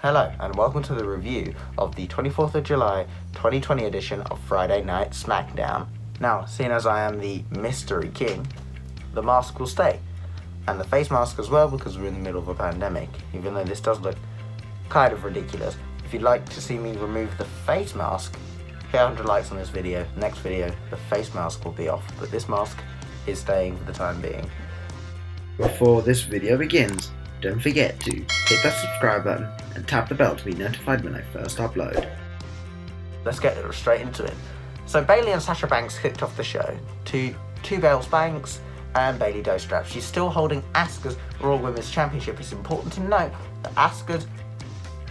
Hello and welcome to the review of the 24th of July 2020 edition of Friday Night Smackdown. Now, seeing as I am the Mystery King, the mask will stay. And the face mask as well, because we're in the middle of a pandemic, even though this does look kind of ridiculous. If you'd like to see me remove the face mask, hit 100 likes on this video. Next video, the face mask will be off, but this mask is staying for the time being. Before this video begins, don't forget to hit that subscribe button and tap the bell to be notified when I first upload. Let's get straight into it. So Bayley and Sasha Banks kicked off the show to two bells Banks and Bayley Dostrap. She's still holding Asuka's Raw Women's Championship. It's important to note that Asuka's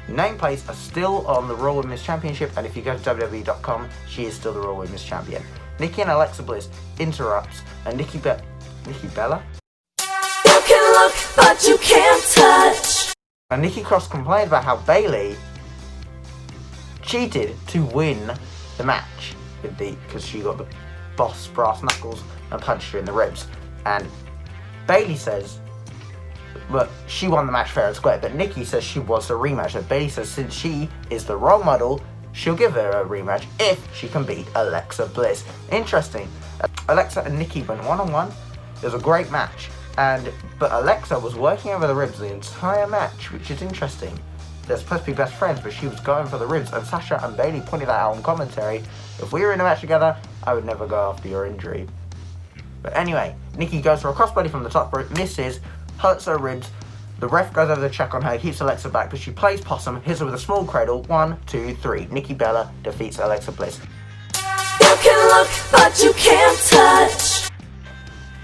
nameplates are still on the Raw Women's Championship, and if you go to WWE.com, she is still the Raw Women's Champion. Nikki and Alexa Bliss interrupts, and Nikki Bella? You can look, but you can't touch. And Nikki Cross complained about how Bayley cheated to win the match because she got the boss brass knuckles and punched her in the ribs. And Bayley says, well, she won the match fair and square, but Nikki says she wants a rematch. And Bayley says since she is the role model, she'll give her a rematch if she can beat Alexa Bliss. Interesting. Alexa and Nikki went one-on-one. It was a great match. But Alexa was working over the ribs the entire match, which is interesting. They're supposed to be best friends, but she was going for the ribs, and Sasha and Bayley pointed that out on commentary. If we were in a match together, I would never go after your injury. But anyway, Nikki goes for a crossbody from the top rope, misses, hurts her ribs. The ref goes over to check on her, keeps Alexa back, but she plays possum, hits her with a small cradle. 1, 2, 3. Nikki Bella defeats Alexa Bliss. You can look, but you can't touch.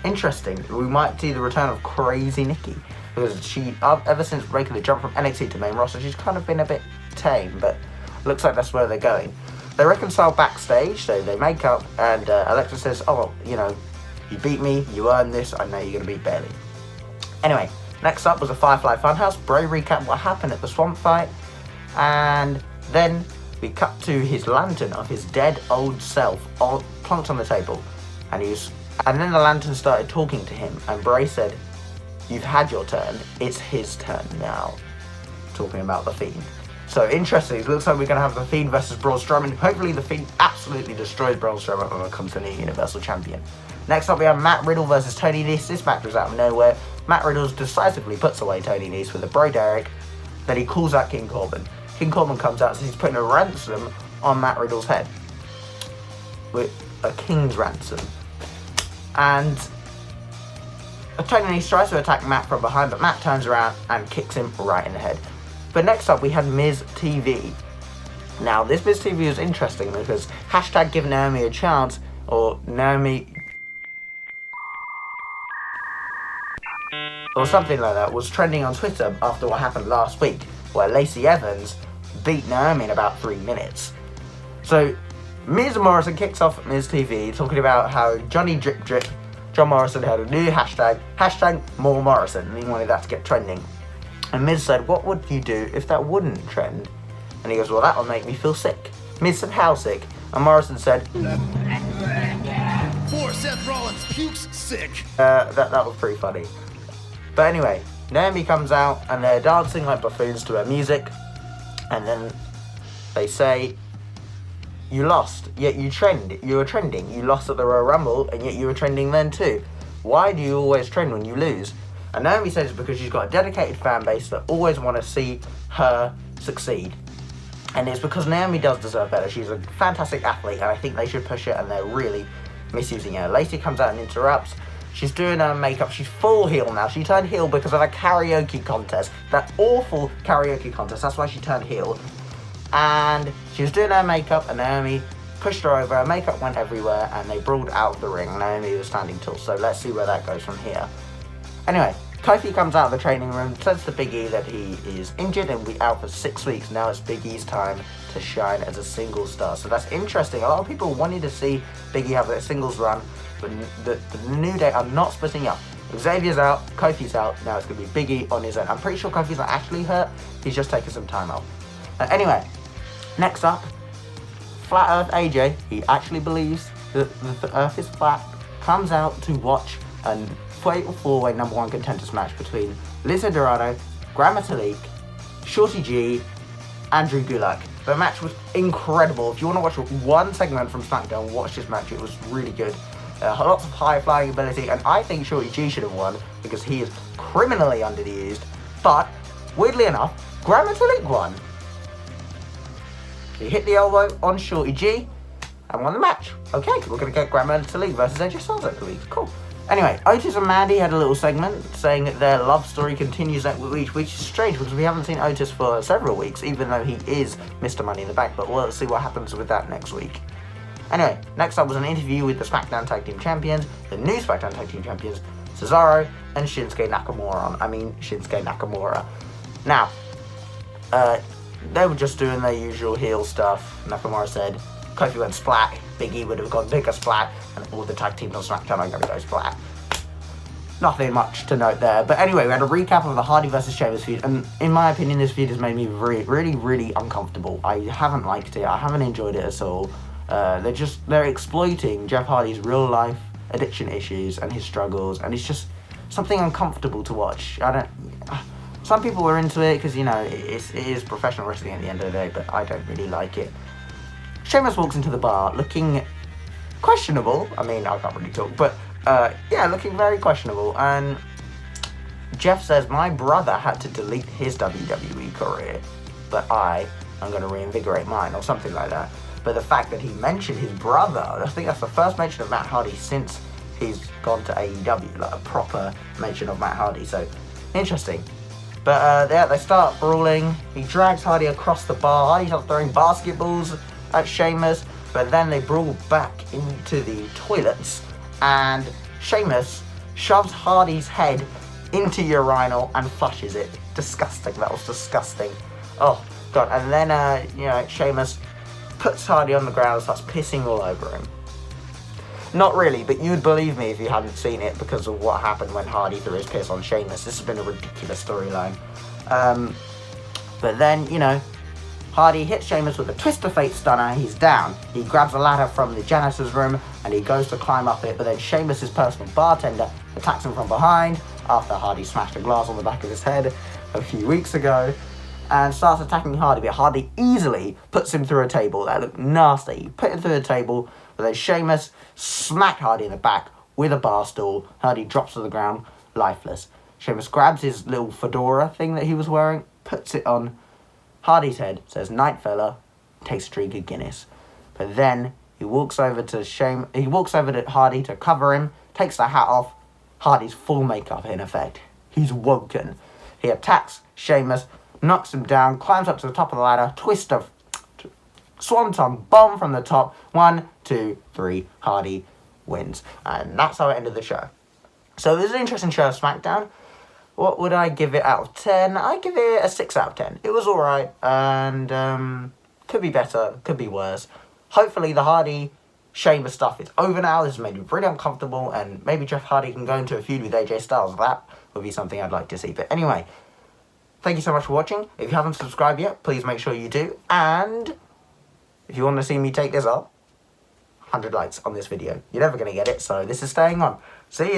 Interesting, we might see the return of Crazy Nikki, because she, ever since breaking the jump from NXT to main roster, she's kind of been a bit tame, but looks like that's where they're going. They reconcile backstage, so they make up, and Alexa says, oh, you know, you beat me, you earned this, I know you're going to beat Bayley. Anyway, next up was a Firefly Funhouse. Bray recapped what happened at the Swamp fight, and then we cut to his lantern of his dead old self plonked on the table, and then the lantern started talking to him, and Bray said, you've had your turn, it's his turn now. Talking about The Fiend. So interesting, it looks like we're going to have The Fiend versus Braun Strowman. Hopefully The Fiend absolutely destroys Braun Strowman and becomes the new Universal Champion. Next up we have Matt Riddle versus Tony Nese. This match was out of nowhere. Matt Riddle decisively puts away Tony Nese with a Bro Derek. Then he calls out King Corbin. King Corbin comes out, so he's putting a ransom on Matt Riddle's head. With a king's ransom. And Tony Nese tries to attack Matt from behind, but Matt turns around and kicks him right in the head. But next up we had Miz TV. Now this Miz TV is interesting because hashtag give Naomi a chance, or Naomi, or something like that, was trending on Twitter after what happened last week, where Lacey Evans beat Naomi in about 3 minutes. So Miz Morrison kicks off Miz TV talking about how Johnny Drip Drip, John Morrison, had a new hashtag more Morrison, and he wanted that to get trending. And Miz said, what would you do if that wouldn't trend? And he goes, well, that would make me feel sick. Miz said, how sick? And Morrison said, Poor Seth Rollins pukes sick. That was pretty funny. But anyway, Naomi comes out and they're dancing like buffoons to her music, and then they say, you lost, yet you were trending. You lost at the Royal Rumble, and yet you were trending then too. Why do you always trend when you lose? And Naomi says it's because she's got a dedicated fan base that always want to see her succeed. And it's because Naomi does deserve better. She's a fantastic athlete, and I think they should push her, and they're really misusing her. Lacey comes out and interrupts. She's doing her makeup. She's full heel now. She turned heel because of a karaoke contest. That awful karaoke contest. That's why she turned heel. And she was doing her makeup, and Naomi pushed her over. Her makeup went everywhere, and they brawled out of the ring. Naomi was standing tall, so let's see where that goes from here. Anyway, Kofi comes out of the training room, says to Big E that he is injured and will be out for 6 weeks. Now it's Big E's time to shine as a singles star. So that's interesting. A lot of people wanted to see Big E have a singles run, but the New Day are not splitting up. Xavier's out, Kofi's out, now it's going to be Big E on his own. I'm pretty sure Kofi's not actually hurt, he's just taking some time off. Anyway, next up, Flat Earth AJ, he actually believes that the Earth is flat, comes out to watch a fatal four-way #1 contenders match between Liz Dorado, Gran Metalik, Shorty G, Andrew Gulak. The match was incredible. If you want to watch one segment from SmackDown, watch this match. It was really good. Lots of high-flying ability, and I think Shorty G should have won because he is criminally underused. But, weirdly enough, Grand Metalik won. He hit the elbow on Shorty G and won the match. Okay, we're going to get Grand Metalik versus AJ Styles, I believe. Cool. Anyway, Otis and Mandy had a little segment saying that their love story continues that week, which is strange because we haven't seen Otis for several weeks, even though he is Mr. Money in the Bank. But we'll see what happens with that next week. Anyway, next up was an interview with the SmackDown Tag Team Champions, the new SmackDown Tag Team Champions, Cesaro and Shinsuke Nakamura. Now, they were just doing their usual heel stuff. Nakamura said, Kofi went splat, Big E would have gone bigger splat, and all the tag teams on SmackDown are going to go splat. Nothing much to note there. But anyway, we had a recap of the Hardy versus Sheamus feud, and in my opinion, this feud has made me really uncomfortable. I haven't liked it. I haven't enjoyed it at all. They're exploiting Jeff Hardy's real life addiction issues and his struggles, and it's just something uncomfortable to watch. Some people are into it because, you know, it is professional wrestling at the end of the day, but I don't really like it. Sheamus walks into the bar looking questionable. I mean, I can't really talk, but looking very questionable. And Jeff says, my brother had to delete his WWE career, but I am going to reinvigorate mine, or something like that. But the fact that he mentioned his brother, I think that's the first mention of Matt Hardy since he's gone to AEW, like a proper mention of Matt Hardy. So, interesting. But they start brawling. He drags Hardy across the bar. Hardy starts throwing basketballs at Sheamus, but then they brawl back into the toilets, and Sheamus shoves Hardy's head into urinal and flushes it. Disgusting. That was disgusting. Oh god. And then Sheamus puts Hardy on the ground and starts pissing all over him. Not really, but you'd believe me if you hadn't seen it because of what happened when Hardy threw his piss on Sheamus. This has been a ridiculous storyline. But then, Hardy hits Sheamus with a Twist of Fate stunner. He's down. He grabs a ladder from the janitor's room and he goes to climb up it, but then Sheamus' personal bartender attacks him from behind after Hardy smashed a glass on the back of his head a few weeks ago and starts attacking Hardy, but Hardy easily puts him through a table. That looked nasty. He put him through a table, but then Sheamus smacked Hardy in the back with a bar stool. Hardy drops to the ground, lifeless. Sheamus grabs his little fedora thing that he was wearing, puts it on Hardy's head, says, "Night fella," takes a drink of Guinness. But then he walks over to Hardy to cover him, takes the hat off. Hardy's full makeup in effect. He's woken. He attacks Sheamus, knocks him down, climbs up to the top of the ladder, twist of swanton bomb from the top. 1, 2, 3, Hardy wins. And that's how it ended the show. So it was an interesting show of SmackDown. What would I give it out of 10? I'd give it a 6 out of 10. It was alright, and could be better, could be worse. Hopefully the Hardy Sheamus stuff is over now. This has made me pretty uncomfortable, and maybe Jeff Hardy can go into a feud with AJ Styles. That would be something I'd like to see. But anyway, thank you so much for watching. If you haven't subscribed yet, please make sure you do. And if you want to see me take this up, 100 likes on this video. You're never going to get it, so this is staying on. See ya.